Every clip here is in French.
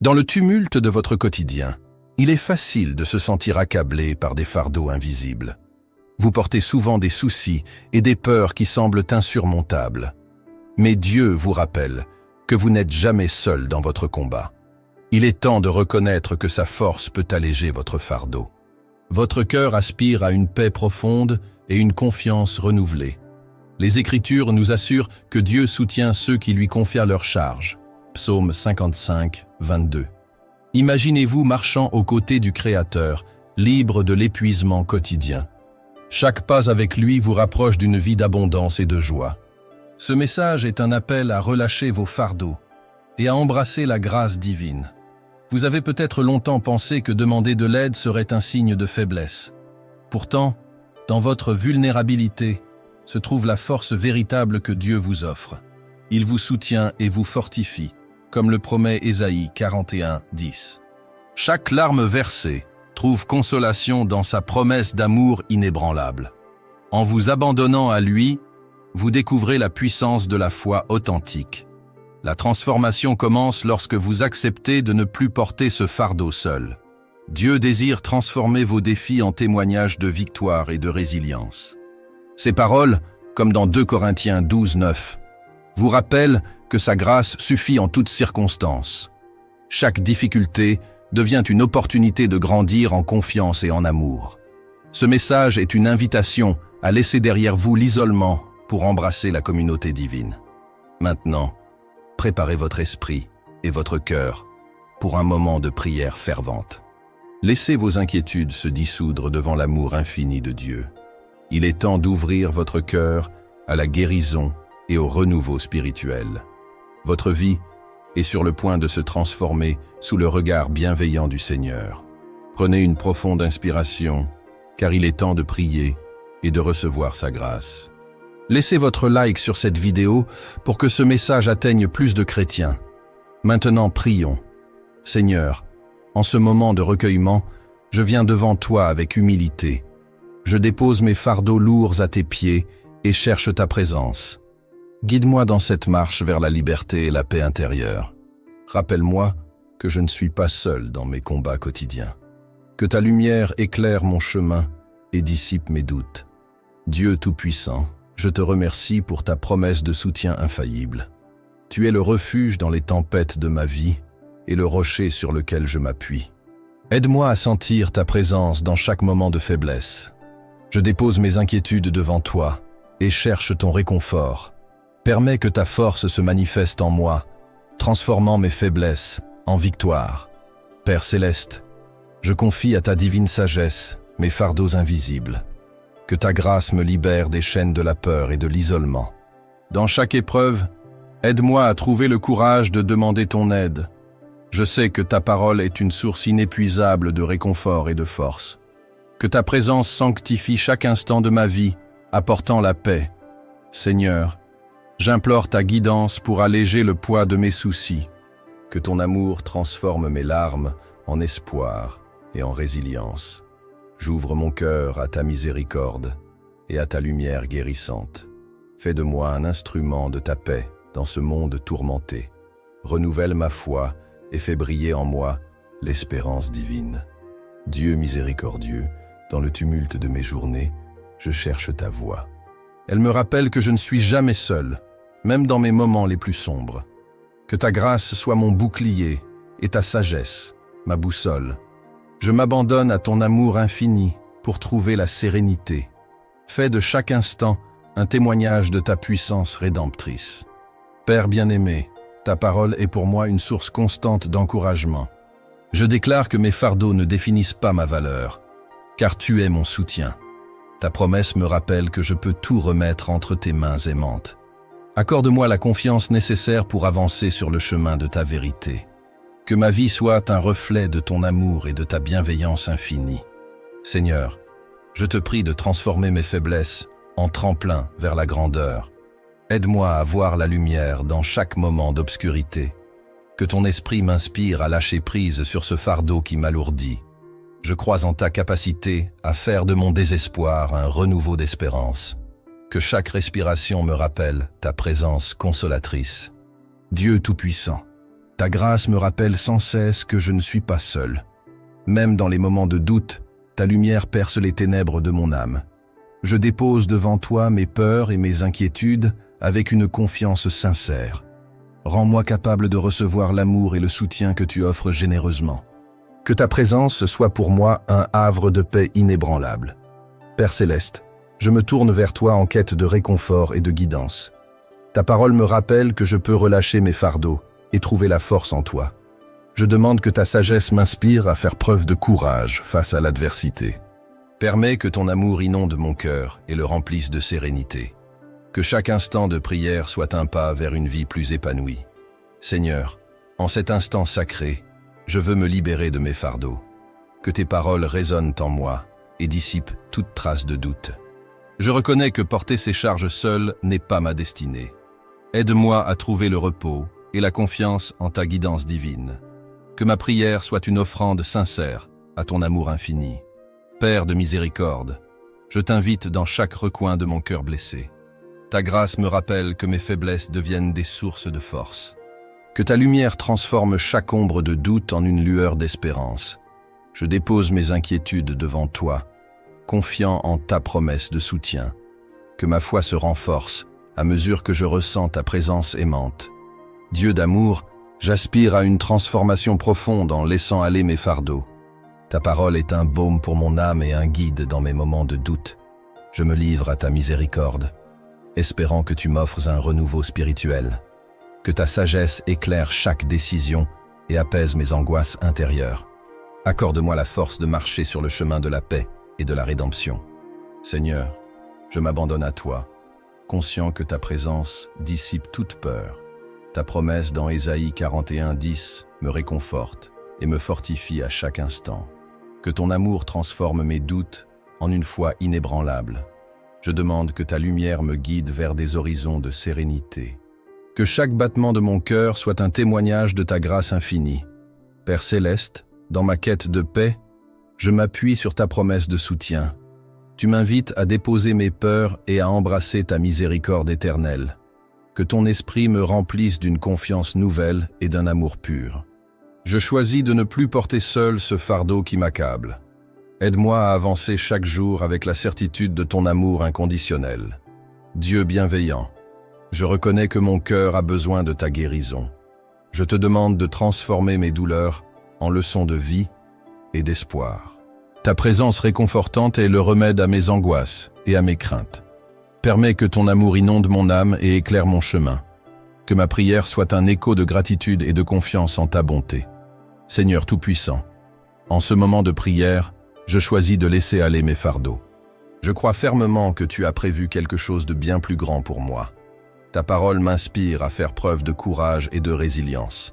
Dans le tumulte de votre quotidien, il est facile de se sentir accablé par des fardeaux invisibles. Vous portez souvent des soucis et des peurs qui semblent insurmontables. Mais Dieu vous rappelle que vous n'êtes jamais seul dans votre combat. Il est temps de reconnaître que sa force peut alléger votre fardeau. Votre cœur aspire à une paix profonde et une confiance renouvelée. Les Écritures nous assurent que Dieu soutient ceux qui lui confient leurs charges. Psaume 55, 22. Imaginez-vous marchant aux côtés du Créateur, libre de l'épuisement quotidien. Chaque pas avec lui vous rapproche d'une vie d'abondance et de joie. Ce message est un appel à relâcher vos fardeaux et à embrasser la grâce divine. Vous avez peut-être longtemps pensé que demander de l'aide serait un signe de faiblesse. Pourtant, dans votre vulnérabilité se trouve la force véritable que Dieu vous offre. Il vous soutient et vous fortifie, comme le promet Ésaïe 41, 10. Chaque larme versée trouve consolation dans sa promesse d'amour inébranlable. En vous abandonnant à lui, vous découvrez la puissance de la foi authentique. La transformation commence lorsque vous acceptez de ne plus porter ce fardeau seul. Dieu désire transformer vos défis en témoignages de victoire et de résilience. Ces paroles, comme dans 2 Corinthiens 12, 9, vous rappellent que sa grâce suffit en toutes circonstances. Chaque difficulté devient une opportunité de grandir en confiance et en amour. Ce message est une invitation à laisser derrière vous l'isolement pour embrasser la communauté divine. Maintenant, préparez votre esprit et votre cœur pour un moment de prière fervente. Laissez vos inquiétudes se dissoudre devant l'amour infini de Dieu. Il est temps d'ouvrir votre cœur à la guérison et au renouveau spirituel. Votre vie est sur le point de se transformer sous le regard bienveillant du Seigneur. Prenez une profonde inspiration, car il est temps de prier et de recevoir sa grâce. Laissez votre like sur cette vidéo pour que ce message atteigne plus de chrétiens. Maintenant, prions. Seigneur, en ce moment de recueillement, je viens devant toi avec humilité. Je dépose mes fardeaux lourds à tes pieds et cherche ta présence. Guide-moi dans cette marche vers la liberté et la paix intérieure. Rappelle-moi que je ne suis pas seul dans mes combats quotidiens. Que ta lumière éclaire mon chemin et dissipe mes doutes. Dieu Tout-Puissant, je te remercie pour ta promesse de soutien infaillible. Tu es le refuge dans les tempêtes de ma vie et le rocher sur lequel je m'appuie. Aide-moi à sentir ta présence dans chaque moment de faiblesse. Je dépose mes inquiétudes devant toi et cherche ton réconfort. Permets que ta force se manifeste en moi, transformant mes faiblesses en victoire. Père céleste, je confie à ta divine sagesse mes fardeaux invisibles. Que ta grâce me libère des chaînes de la peur et de l'isolement. Dans chaque épreuve, aide-moi à trouver le courage de demander ton aide. Je sais que ta parole est une source inépuisable de réconfort et de force. Que ta présence sanctifie chaque instant de ma vie, apportant la paix. Seigneur, j'implore ta guidance pour alléger le poids de mes soucis. Que ton amour transforme mes larmes en espoir et en résilience. J'ouvre mon cœur à ta miséricorde et à ta lumière guérissante. Fais de moi un instrument de ta paix dans ce monde tourmenté. Renouvelle ma foi et fais briller en moi l'espérance divine. Dieu miséricordieux, dans le tumulte de mes journées, je cherche ta voix. Elle me rappelle que je ne suis jamais seul, même dans mes moments les plus sombres. Que ta grâce soit mon bouclier et ta sagesse, ma boussole. Je m'abandonne à ton amour infini pour trouver la sérénité. Fais de chaque instant un témoignage de ta puissance rédemptrice. Père bien-aimé, ta parole est pour moi une source constante d'encouragement. Je déclare que mes fardeaux ne définissent pas ma valeur, car tu es mon soutien. Ta promesse me rappelle que je peux tout remettre entre tes mains aimantes. Accorde-moi la confiance nécessaire pour avancer sur le chemin de ta vérité. Que ma vie soit un reflet de ton amour et de ta bienveillance infinie. Seigneur, je te prie de transformer mes faiblesses en tremplin vers la grandeur. Aide-moi à voir la lumière dans chaque moment d'obscurité. Que ton esprit m'inspire à lâcher prise sur ce fardeau qui m'alourdit. Je crois en ta capacité à faire de mon désespoir un renouveau d'espérance. Que chaque respiration me rappelle ta présence consolatrice. Dieu Tout-Puissant, Ta grâce me rappelle sans cesse que je ne suis pas seul. Même dans les moments de doute, ta lumière perce les ténèbres de mon âme. Je dépose devant toi mes peurs et mes inquiétudes avec une confiance sincère. Rends-moi capable de recevoir l'amour et le soutien que tu offres généreusement. Que ta présence soit pour moi un havre de paix inébranlable. Père céleste, je me tourne vers toi en quête de réconfort et de guidance. Ta parole me rappelle que je peux relâcher mes fardeaux et trouver la force en toi. Je demande que ta sagesse m'inspire à faire preuve de courage face à l'adversité. Permets que ton amour inonde mon cœur et le remplisse de sérénité. Que chaque instant de prière soit un pas vers une vie plus épanouie. Seigneur, en cet instant sacré, je veux me libérer de mes fardeaux. Que tes paroles résonnent en moi et dissipent toute trace de doute. Je reconnais que porter ces charges seul n'est pas ma destinée. Aide-moi à trouver le repos et la confiance en ta guidance divine. Que ma prière soit une offrande sincère à ton amour infini. Père de miséricorde, je t'invite dans chaque recoin de mon cœur blessé. Ta grâce me rappelle que mes faiblesses deviennent des sources de force. Que ta lumière transforme chaque ombre de doute en une lueur d'espérance. Je dépose mes inquiétudes devant toi, confiant en ta promesse de soutien. Que ma foi se renforce à mesure que je ressens ta présence aimante. Dieu d'amour, j'aspire à une transformation profonde en laissant aller mes fardeaux. Ta parole est un baume pour mon âme et un guide dans mes moments de doute. Je me livre à ta miséricorde, espérant que tu m'offres un renouveau spirituel. Que ta sagesse éclaire chaque décision et apaise mes angoisses intérieures. Accorde-moi la force de marcher sur le chemin de la paix et de la rédemption. Seigneur, je m'abandonne à toi, conscient que ta présence dissipe toute peur. Ta promesse dans Ésaïe 41:10 me réconforte et me fortifie à chaque instant. Que ton amour transforme mes doutes en une foi inébranlable. Je demande que ta lumière me guide vers des horizons de sérénité. Que chaque battement de mon cœur soit un témoignage de ta grâce infinie. Père céleste, dans ma quête de paix, je m'appuie sur ta promesse de soutien. Tu m'invites à déposer mes peurs et à embrasser ta miséricorde éternelle. Que ton esprit me remplisse d'une confiance nouvelle et d'un amour pur. Je choisis de ne plus porter seul ce fardeau qui m'accable. Aide-moi à avancer chaque jour avec la certitude de ton amour inconditionnel. Dieu bienveillant, je reconnais que mon cœur a besoin de ta guérison. Je te demande de transformer mes douleurs en leçons de vie et d'espoir. Ta présence réconfortante est le remède à mes angoisses et à mes craintes. Permets que ton amour inonde mon âme et éclaire mon chemin. Que ma prière soit un écho de gratitude et de confiance en ta bonté. Seigneur Tout-Puissant, en ce moment de prière, je choisis de laisser aller mes fardeaux. Je crois fermement que tu as prévu quelque chose de bien plus grand pour moi. Ta parole m'inspire à faire preuve de courage et de résilience.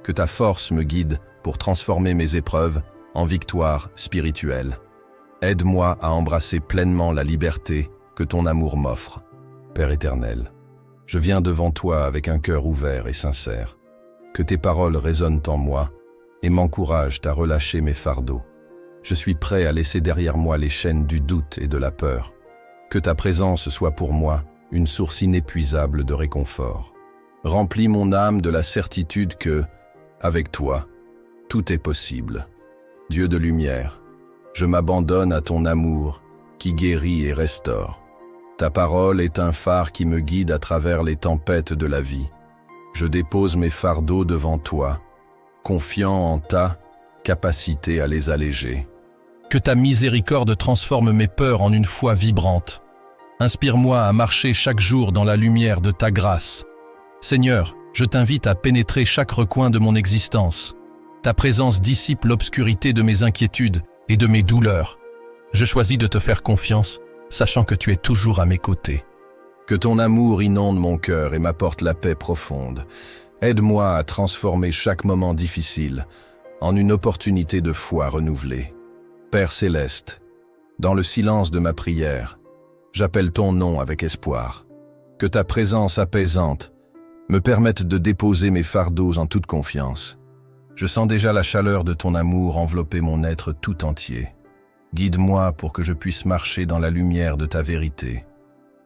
Que ta force me guide pour transformer mes épreuves en victoire spirituelle. Aide-moi à embrasser pleinement la liberté que ton amour m'offre. Père éternel, je viens devant toi avec un cœur ouvert et sincère. Que tes paroles résonnent en moi et m'encouragent à relâcher mes fardeaux. Je suis prêt à laisser derrière moi les chaînes du doute et de la peur. Que ta présence soit pour moi une source inépuisable de réconfort. Remplis mon âme de la certitude que, avec toi, tout est possible. Dieu de lumière, je m'abandonne à ton amour qui guérit et restaure. Ta parole est un phare qui me guide à travers les tempêtes de la vie. Je dépose mes fardeaux devant toi, confiant en ta capacité à les alléger. Que ta miséricorde transforme mes peurs en une foi vibrante. Inspire-moi à marcher chaque jour dans la lumière de ta grâce. Seigneur, je t'invite à pénétrer chaque recoin de mon existence. Ta présence dissipe l'obscurité de mes inquiétudes et de mes douleurs. Je choisis de te faire confiance, sachant que tu es toujours à mes côtés. Que ton amour inonde mon cœur et m'apporte la paix profonde. Aide-moi à transformer chaque moment difficile en une opportunité de foi renouvelée. Père céleste, dans le silence de ma prière, j'appelle ton nom avec espoir. Que ta présence apaisante me permette de déposer mes fardeaux en toute confiance. Je sens déjà la chaleur de ton amour envelopper mon être tout entier. Guide-moi pour que je puisse marcher dans la lumière de ta vérité.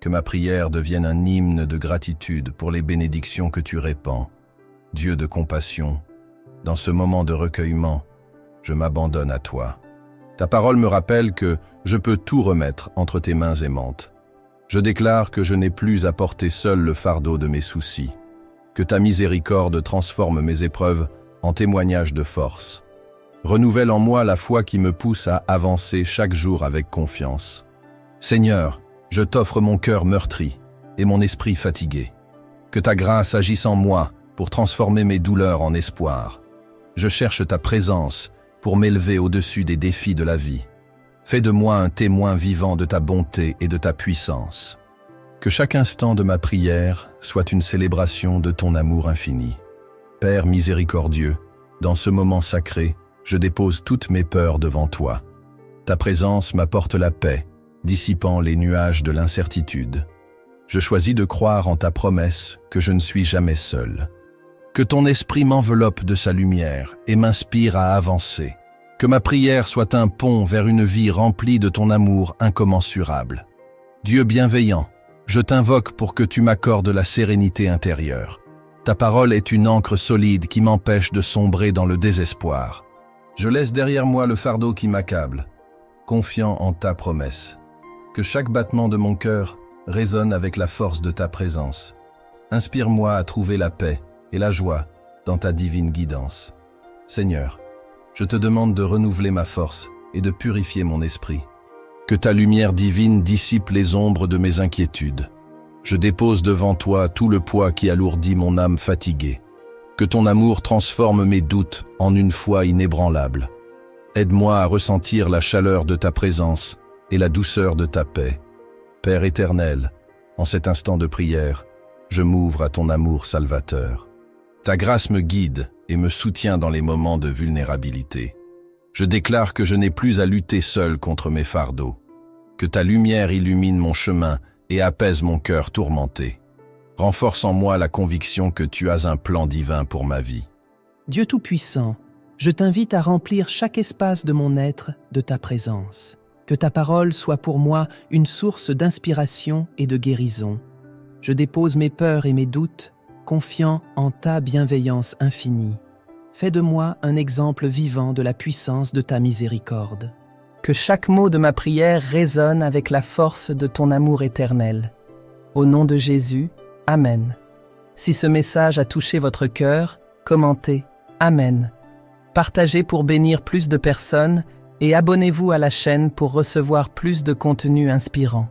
Que ma prière devienne un hymne de gratitude pour les bénédictions que tu répands. Dieu de compassion, dans ce moment de recueillement, je m'abandonne à toi. Ta parole me rappelle que je peux tout remettre entre tes mains aimantes. Je déclare que je n'ai plus à porter seul le fardeau de mes soucis, que ta miséricorde transforme mes épreuves en témoignages de force. Renouvelle en moi la foi qui me pousse à avancer chaque jour avec confiance. Seigneur, je t'offre mon cœur meurtri et mon esprit fatigué. Que ta grâce agisse en moi pour transformer mes douleurs en espoir. Je cherche ta présence pour m'élever au-dessus des défis de la vie. Fais de moi un témoin vivant de ta bonté et de ta puissance. Que chaque instant de ma prière soit une célébration de ton amour infini. Père miséricordieux, dans ce moment sacré, je dépose toutes mes peurs devant toi. Ta présence m'apporte la paix, dissipant les nuages de l'incertitude. Je choisis de croire en ta promesse que je ne suis jamais seul. Que ton esprit m'enveloppe de sa lumière et m'inspire à avancer. Que ma prière soit un pont vers une vie remplie de ton amour incommensurable. Dieu bienveillant, je t'invoque pour que tu m'accordes la sérénité intérieure. Ta parole est une ancre solide qui m'empêche de sombrer dans le désespoir. Je laisse derrière moi le fardeau qui m'accable, confiant en ta promesse. Que chaque battement de mon cœur résonne avec la force de ta présence. Inspire-moi à trouver la paix et la joie dans ta divine guidance. Seigneur, je te demande de renouveler ma force et de purifier mon esprit. Que ta lumière divine dissipe les ombres de mes inquiétudes. Je dépose devant toi tout le poids qui alourdit mon âme fatiguée. Que ton amour transforme mes doutes en une foi inébranlable. Aide-moi à ressentir la chaleur de ta présence et la douceur de ta paix. Père éternel, en cet instant de prière, je m'ouvre à ton amour salvateur. Ta grâce me guide et me soutient dans les moments de vulnérabilité. Je déclare que je n'ai plus à lutter seul contre mes fardeaux. Que ta lumière illumine mon chemin et apaise mon cœur tourmenté. Renforce en moi la conviction que tu as un plan divin pour ma vie. Dieu Tout-Puissant, je t'invite à remplir chaque espace de mon être de ta présence. Que ta parole soit pour moi une source d'inspiration et de guérison. Je dépose mes peurs et mes doutes, confiant en ta bienveillance infinie. Fais de moi un exemple vivant de la puissance de ta miséricorde. Que chaque mot de ma prière résonne avec la force de ton amour éternel. Au nom de Jésus, Amen. Si ce message a touché votre cœur, commentez Amen. Partagez pour bénir plus de personnes et abonnez-vous à la chaîne pour recevoir plus de contenu inspirant.